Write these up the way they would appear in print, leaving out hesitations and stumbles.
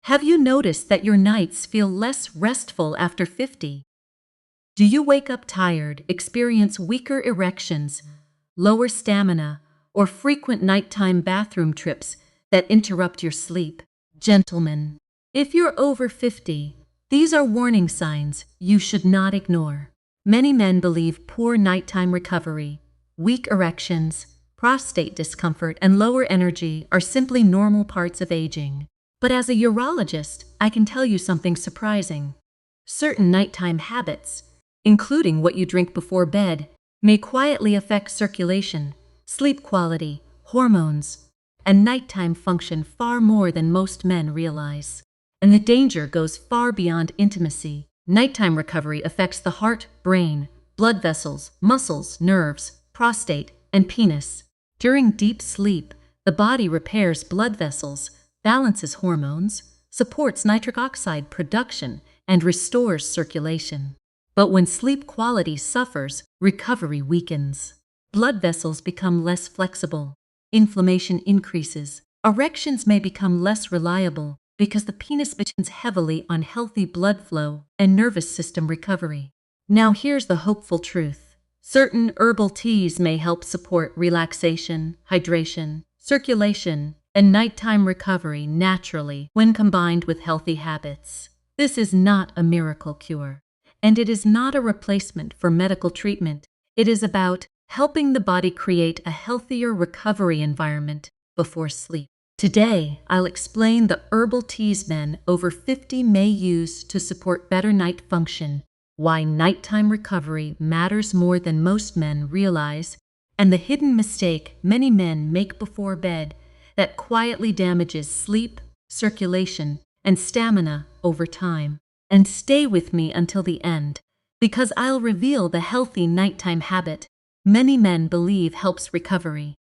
Have you noticed that your nights feel less restful after 50? Do you wake up tired, experience weaker erections, lower stamina, or frequent nighttime bathroom trips that interrupt your sleep? Gentlemen, if you're over 50, these are warning signs you should not ignore. Many men believe poor nighttime recovery, weak erections, prostate discomfort, and lower energy are simply normal parts of aging. But as a urologist, I can tell you something surprising. Certain nighttime habits, including what you drink before bed, may quietly affect circulation, sleep quality, hormones, and nighttime function far more than most men realize. And the danger goes far beyond intimacy. Nighttime recovery affects the heart, brain, blood vessels, muscles, nerves, prostate, and penis. During deep sleep, the body repairs blood vessels, balances hormones, supports nitric oxide production, and restores circulation. But when sleep quality suffers, recovery weakens. Blood vessels become less flexible. Inflammation increases. Erections may become less reliable because the penis depends heavily on healthy blood flow and nervous system recovery. Now here's the hopeful truth. Certain herbal teas may help support relaxation, hydration, circulation, and nighttime recovery naturally when combined with healthy habits. This is not a miracle cure, and it is not a replacement for medical treatment. It is about helping the body create a healthier recovery environment before sleep. Today, I'll explain the herbal teas men over 50 may use to support better night function, why nighttime recovery matters more than most men realize, and the hidden mistake many men make before bed that quietly damages sleep, circulation, and stamina over time. And stay with me until the end, because I'll reveal the healthy nighttime habit many men believe helps recovery,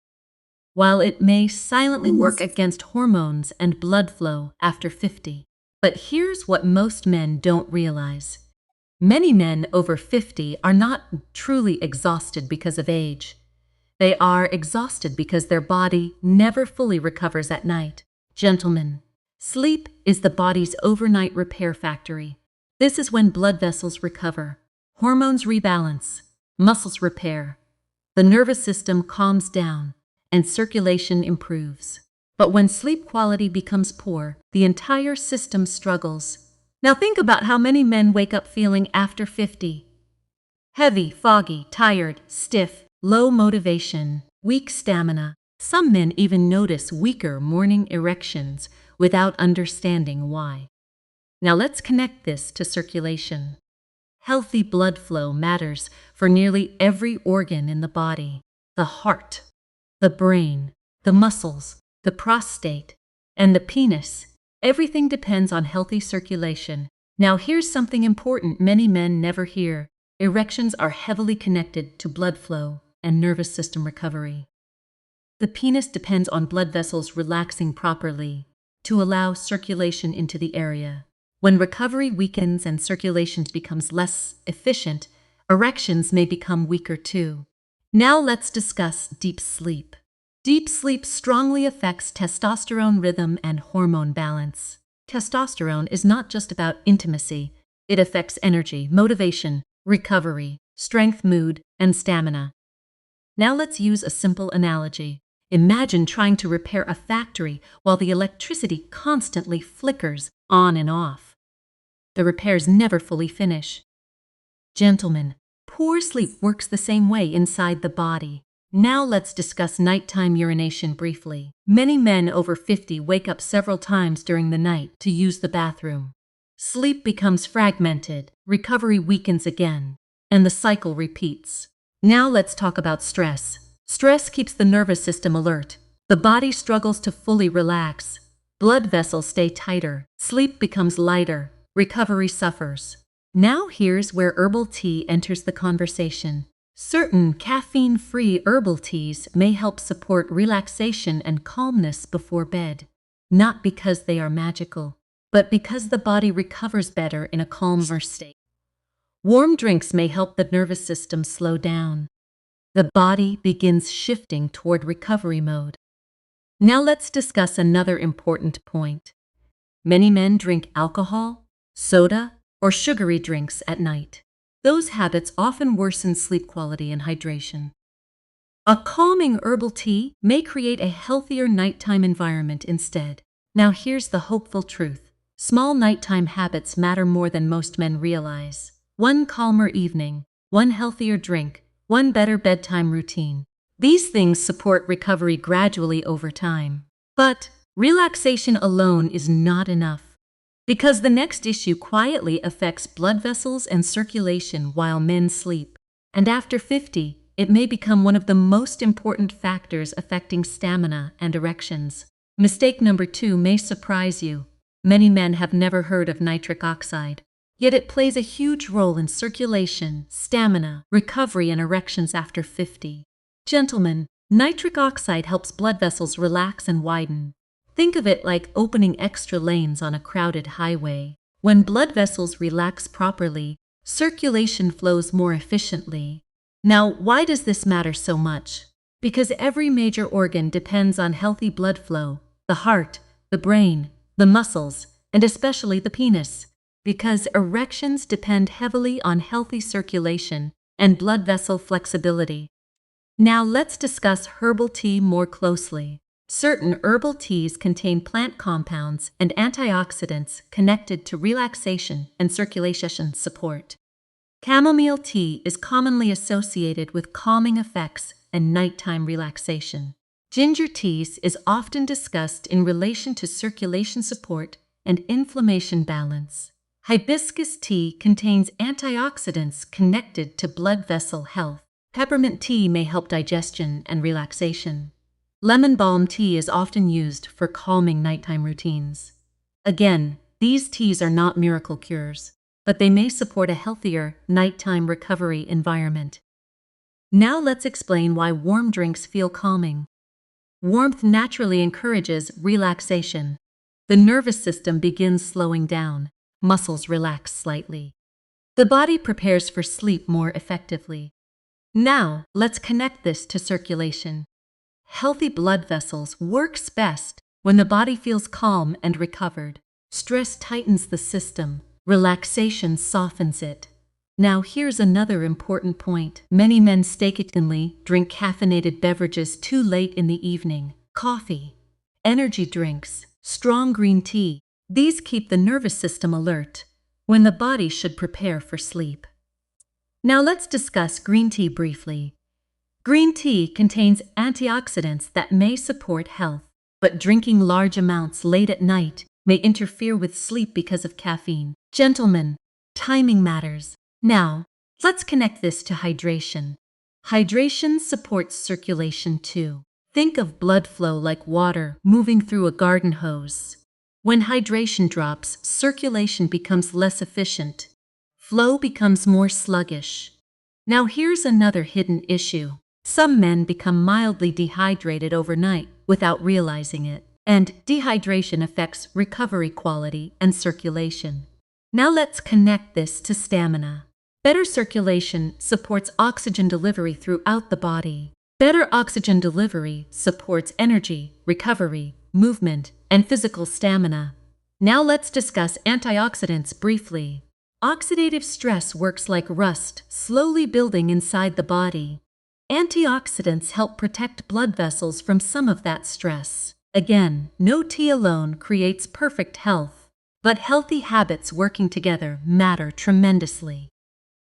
while it may silently work against hormones and blood flow after 50. But here's what most men don't realize. Many men over 50 are not truly exhausted because of age. They are exhausted because their body never fully recovers at night. Gentlemen, sleep is the body's overnight repair factory. This is when blood vessels recover, hormones rebalance, muscles repair, the nervous system calms down, and circulation improves. But when sleep quality becomes poor, the entire system struggles. Now think about how many men wake up feeling after 50. Heavy, foggy, tired, stiff, low motivation, weak stamina. Some men even notice weaker morning erections without understanding why. Now let's connect this to circulation. Healthy blood flow matters for nearly every organ in the body. The heart, the brain, the muscles, the prostate, and the penis. Everything depends on healthy circulation. Now here's something important many men never hear. Erections are heavily connected to blood flow and nervous system recovery. The penis depends on blood vessels relaxing properly to allow circulation into the area. When recovery weakens and circulation becomes less efficient, erections may become weaker too. Now let's discuss deep sleep. Deep sleep strongly affects testosterone rhythm and hormone balance. Testosterone is not just about intimacy. It affects energy, motivation, recovery, strength, mood, and stamina. Now let's use a simple analogy. Imagine trying to repair a factory while the electricity constantly flickers on and off. The repairs never fully finish. Gentlemen, poor sleep works the same way inside the body. Now let's discuss nighttime urination briefly. Many men over 50 wake up several times during the night to use the bathroom. Sleep becomes fragmented, recovery weakens again, and the cycle repeats. Now let's talk about stress. Stress keeps the nervous system alert. The body struggles to fully relax. Blood vessels stay tighter. Sleep becomes lighter. Recovery suffers. Now here's where herbal tea enters the conversation. Certain caffeine-free herbal teas may help support relaxation and calmness before bed, not because they are magical, but because the body recovers better in a calmer state. Warm drinks may help the nervous system slow down. The body begins shifting toward recovery mode. Now let's discuss another important point. Many men drink alcohol, soda, or sugary drinks at night. Those habits often worsen sleep quality and hydration. A calming herbal tea may create a healthier nighttime environment instead. Now here's the hopeful truth. Small nighttime habits matter more than most men realize. One calmer evening, one healthier drink, one better bedtime routine. These things support recovery gradually over time. But relaxation alone is not enough, because the next issue quietly affects blood vessels and circulation while men sleep. And after 50, it may become one of the most important factors affecting stamina and erections. Mistake number 2 may surprise you. Many men have never heard of nitric oxide, yet it plays a huge role in circulation, stamina, recovery, and erections after 50. Gentlemen, nitric oxide helps blood vessels relax and widen. Think of it like opening extra lanes on a crowded highway. When blood vessels relax properly, circulation flows more efficiently. Now, why does this matter so much? Because every major organ depends on healthy blood flow: the heart, the brain, the muscles, and especially the penis. Because erections depend heavily on healthy circulation and blood vessel flexibility. Now let's discuss herbal tea more closely. Certain herbal teas contain plant compounds and antioxidants connected to relaxation and circulation support. Chamomile tea is commonly associated with calming effects and nighttime relaxation. Ginger tea is often discussed in relation to circulation support and inflammation balance. Hibiscus tea contains antioxidants connected to blood vessel health. Peppermint tea may help digestion and relaxation. Lemon balm tea is often used for calming nighttime routines. Again, these teas are not miracle cures, but they may support a healthier nighttime recovery environment. Now let's explain why warm drinks feel calming. Warmth naturally encourages relaxation. The nervous system begins slowing down, muscles relax slightly. The body prepares for sleep more effectively. Now, let's connect this to circulation. Healthy blood vessels works best when the body feels calm and recovered. Stress tightens the system. Relaxation softens it. Now here's another important point. Many men mistakenly drink caffeinated beverages too late in the evening. Coffee, energy drinks, strong green tea. These keep the nervous system alert when the body should prepare for sleep. Now let's discuss green tea briefly. Green tea contains antioxidants that may support health, but drinking large amounts late at night may interfere with sleep because of caffeine. Gentlemen, timing matters. Now, let's connect this to hydration. Hydration supports circulation too. Think of blood flow like water moving through a garden hose. When hydration drops, circulation becomes less efficient. Flow becomes more sluggish. Now here's another hidden issue. Some men become mildly dehydrated overnight without realizing it, and dehydration affects recovery quality and circulation. Now let's connect this to stamina. Better circulation supports oxygen delivery throughout the body. Better oxygen delivery supports energy, recovery, movement, and physical stamina. Now let's discuss antioxidants briefly. Oxidative stress works like rust, slowly building inside the body. Antioxidants help protect blood vessels from some of that stress. Again, no tea alone creates perfect health, but healthy habits working together matter tremendously.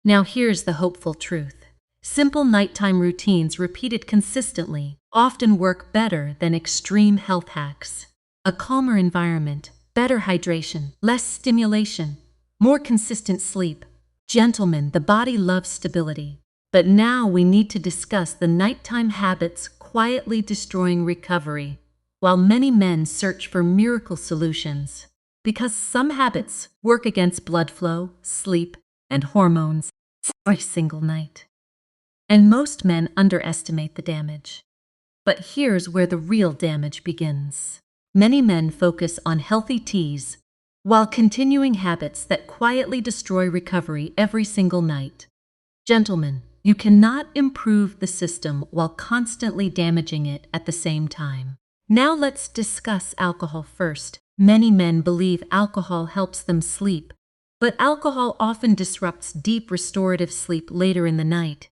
Now here's the hopeful truth. Simple nighttime routines repeated consistently often work better than extreme health hacks. A calmer environment, better hydration, less stimulation, more consistent sleep. Gentlemen, the body loves stability. But now we need to discuss the nighttime habits quietly destroying recovery, while many men search for miracle solutions. Because some habits work against blood flow, sleep, and hormones every single night. And most men underestimate the damage. But here's where the real damage begins. Many men focus on healthy teas, while continuing habits that quietly destroy recovery every single night. Gentlemen, you cannot improve the system while constantly damaging it at the same time. Now let's discuss alcohol first. Many men believe alcohol helps them sleep, but alcohol often disrupts deep restorative sleep later in the night.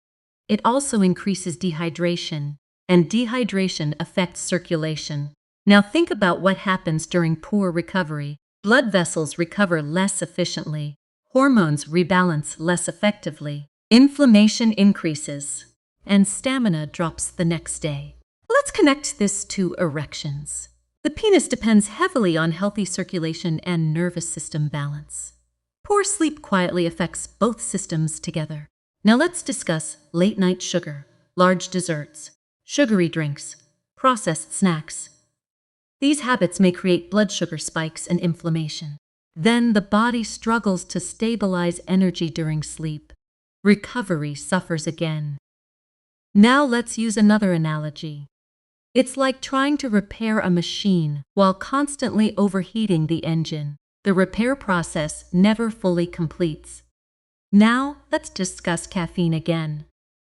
It also increases dehydration, and dehydration affects circulation. Now think about what happens during poor recovery. Blood vessels recover less efficiently. Hormones rebalance less effectively. Inflammation increases, and stamina drops the next day. Let's connect this to erections. The penis depends heavily on healthy circulation and nervous system balance. Poor sleep quietly affects both systems together. Now let's discuss late-night sugar, large desserts, sugary drinks, processed snacks. These habits may create blood sugar spikes and inflammation. Then the body struggles to stabilize energy during sleep. Recovery suffers again. Now let's use another analogy. It's like trying to repair a machine while constantly overheating the engine. The repair process never fully completes. Now, let's discuss caffeine again.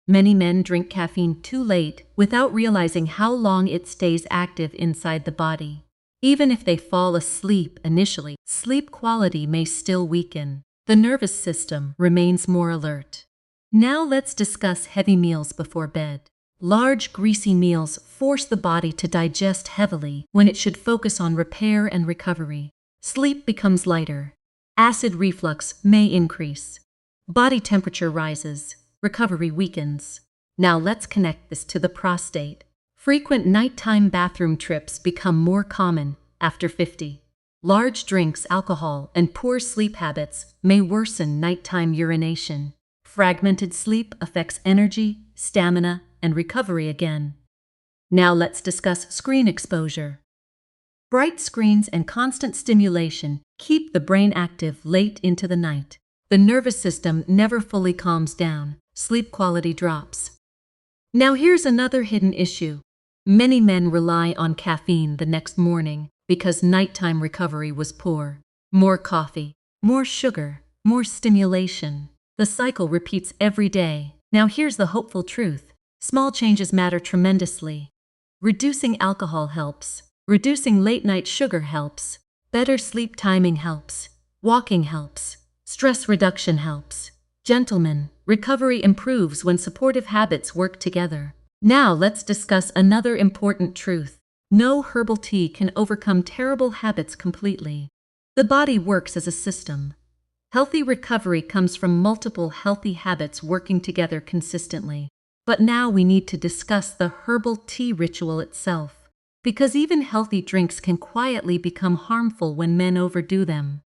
Many men drink caffeine too late without realizing how long it stays active inside the body. Even if they fall asleep initially, sleep quality may still weaken. The nervous system remains more alert. Now let's discuss heavy meals before bed. Large, greasy meals force the body to digest heavily when it should focus on repair and recovery. Sleep becomes lighter. Acid reflux may increase. Body temperature rises. Recovery weakens. Now let's connect this to the prostate. Frequent nighttime bathroom trips become more common after 50. Large drinks, alcohol, and poor sleep habits may worsen nighttime urination. Fragmented sleep affects energy, stamina, and recovery again. Now let's discuss screen exposure. Bright screens and constant stimulation keep the brain active late into the night. The nervous system never fully calms down. Sleep quality drops. Now here's another hidden issue. Many men rely on caffeine the next morning because nighttime recovery was poor. More coffee, more sugar, more stimulation. The cycle repeats every day. Now here's the hopeful truth. Small changes matter tremendously. Reducing alcohol helps. Reducing late-night sugar helps. Better sleep timing helps. Walking helps. Stress reduction helps. Gentlemen, recovery improves when supportive habits work together. Now let's discuss another important truth. No herbal tea can overcome terrible habits completely. The body works as a system. Healthy recovery comes from multiple healthy habits working together consistently. But now we need to discuss the herbal tea ritual itself, because even healthy drinks can quietly become harmful when men overdo them.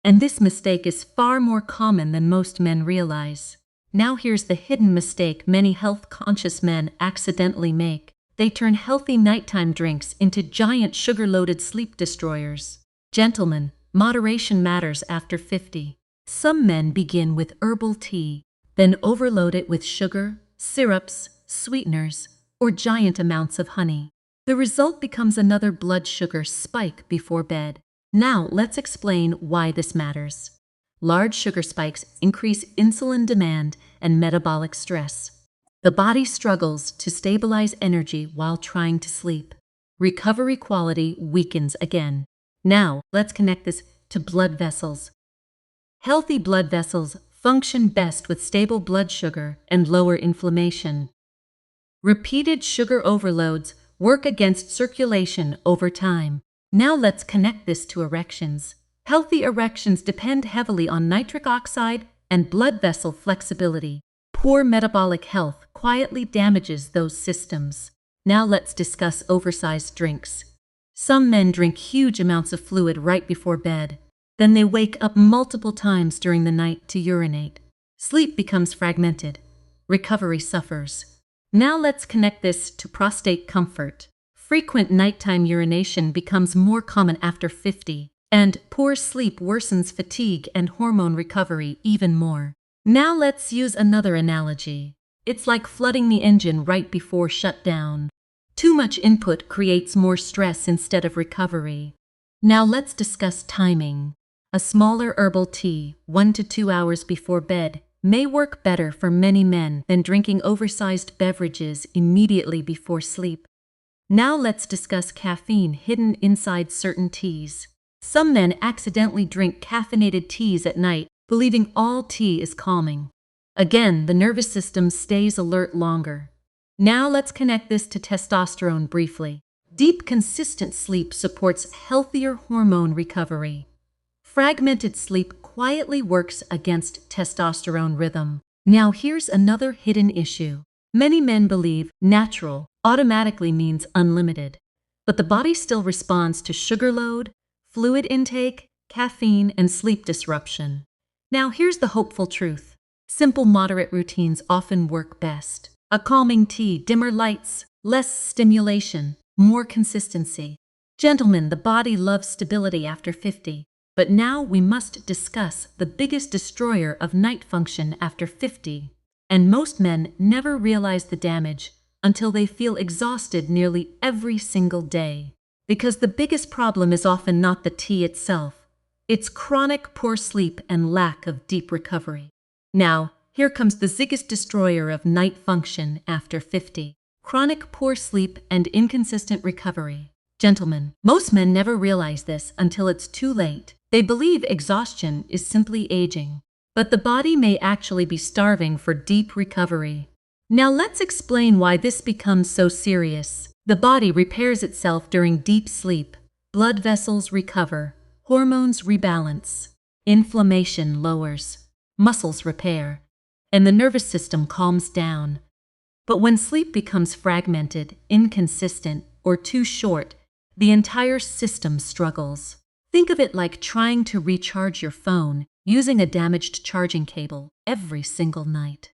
And this mistake is far more common than most men realize. Now here's the hidden mistake many health-conscious men accidentally make. They turn healthy nighttime drinks into giant sugar-loaded sleep destroyers. Gentlemen, moderation matters after 50. Some men begin with herbal tea, then overload it with sugar, syrups, sweeteners, or giant amounts of honey. The result becomes another blood sugar spike before bed. Now let's explain why this matters. Large sugar spikes increase insulin demand and metabolic stress. The body struggles to stabilize energy while trying to sleep. Recovery quality weakens again. Now let's connect this to blood vessels. Healthy blood vessels function best with stable blood sugar and lower inflammation. Repeated sugar overloads work against circulation over time. Now let's connect this to erections. Healthy erections depend heavily on nitric oxide and blood vessel flexibility. Poor metabolic health quietly damages those systems. Now let's discuss oversized drinks. Some men drink huge amounts of fluid right before bed. Then they wake up multiple times during the night to urinate. Sleep becomes fragmented. Recovery suffers. Now let's connect this to prostate comfort. Frequent nighttime urination becomes more common after 50, and poor sleep worsens fatigue and hormone recovery even more. Now let's use another analogy. It's like flooding the engine right before shutdown. Too much input creates more stress instead of recovery. Now let's discuss timing. A smaller herbal tea, 1 to 2 hours before bed, may work better for many men than drinking oversized beverages immediately before sleep. Now let's discuss caffeine hidden inside certain teas. Some men accidentally drink caffeinated teas at night, believing all tea is calming. Again, the nervous system stays alert longer. Now let's connect this to testosterone briefly. Deep, consistent sleep supports healthier hormone recovery. Fragmented sleep quietly works against testosterone rhythm. Now here's another hidden issue. Many men believe natural automatically means unlimited, but the body still responds to sugar load, fluid intake, caffeine, and sleep disruption. Now here's the hopeful truth. Simple, moderate routines often work best. A calming tea, dimmer lights, less stimulation, more consistency. Gentlemen, the body loves stability after 50. But now we must discuss the biggest destroyer of night function after 50. And most men never realize the damage until they feel exhausted nearly every single day. Because the biggest problem is often not the tea itself. It's chronic poor sleep and lack of deep recovery. Now, here comes the biggest destroyer of night function after 50. Chronic poor sleep and inconsistent recovery. Gentlemen, most men never realize this until it's too late. They believe exhaustion is simply aging, but the body may actually be starving for deep recovery. Now let's explain why this becomes so serious. The body repairs itself during deep sleep. Blood vessels recover, hormones rebalance, inflammation lowers, muscles repair, and the nervous system calms down. But when sleep becomes fragmented, inconsistent, or too short, the entire system struggles. Think of it like trying to recharge your phone using a damaged charging cable every single night.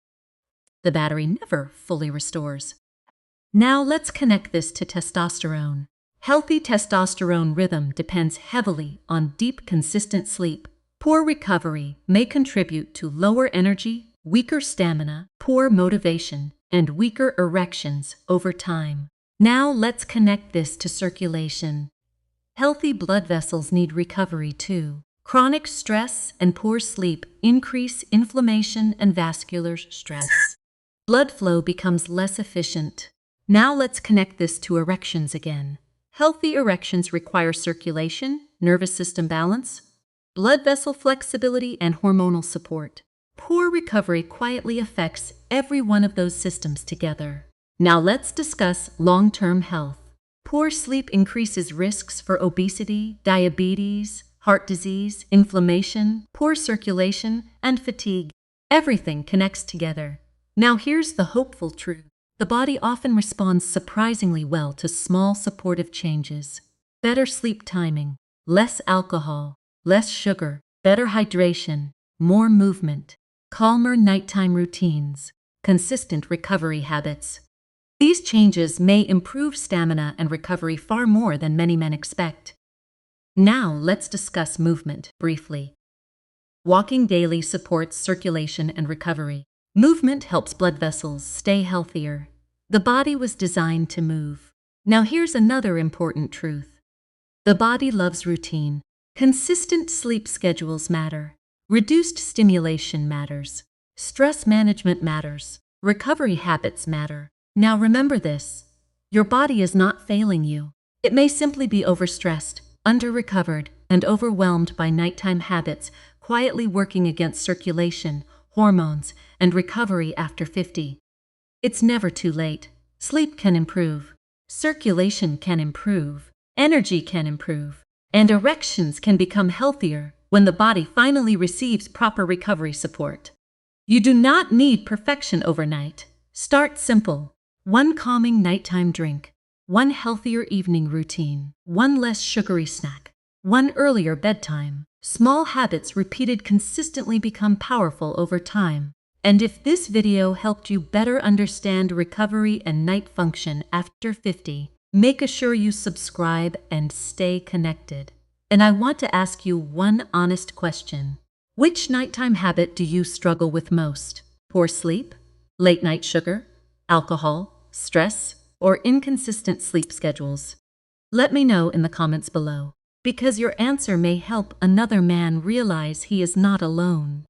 The battery never fully restores. Now let's connect this to testosterone. Healthy testosterone rhythm depends heavily on deep, consistent sleep. Poor recovery may contribute to lower energy, weaker stamina, poor motivation, and weaker erections over time. Now let's connect this to circulation. Healthy blood vessels need recovery too. Chronic stress and poor sleep increase inflammation and vascular stress. Blood flow becomes less efficient. Now let's connect this to erections again. Healthy erections require circulation, nervous system balance, blood vessel flexibility, and hormonal support. Poor recovery quietly affects every one of those systems together. Now let's discuss long-term health. Poor sleep increases risks for obesity, diabetes, heart disease, inflammation, poor circulation, and fatigue. Everything connects together. Now here's the hopeful truth. The body often responds surprisingly well to small supportive changes. Better sleep timing, less alcohol, less sugar, better hydration, more movement, calmer nighttime routines, consistent recovery habits. These changes may improve stamina and recovery far more than many men expect. Now let's discuss movement briefly. Walking daily supports circulation and recovery. Movement helps blood vessels stay healthier. The body was designed to move. Now here's another important truth. The body loves routine. Consistent sleep schedules matter. Reduced stimulation matters. Stress management matters. Recovery habits matter. Now remember this. Your body is not failing you. It may simply be overstressed, under-recovered, and overwhelmed by nighttime habits, quietly working against circulation, hormones, and recovery after 50. It's never too late. Sleep can improve. Circulation can improve. Energy can improve. And erections can become healthier when the body finally receives proper recovery support. You do not need perfection overnight. Start simple. One calming nighttime drink, one healthier evening routine, one less sugary snack, one earlier bedtime. Small habits repeated consistently become powerful over time. And if this video helped you better understand recovery and night function after 50, make sure you subscribe and stay connected. And I want to ask you one honest question. Which nighttime habit do you struggle with most? Poor sleep? Late night sugar? Alcohol? Stress, or inconsistent sleep schedules? Let me know in the comments below, because your answer may help another man realize he is not alone.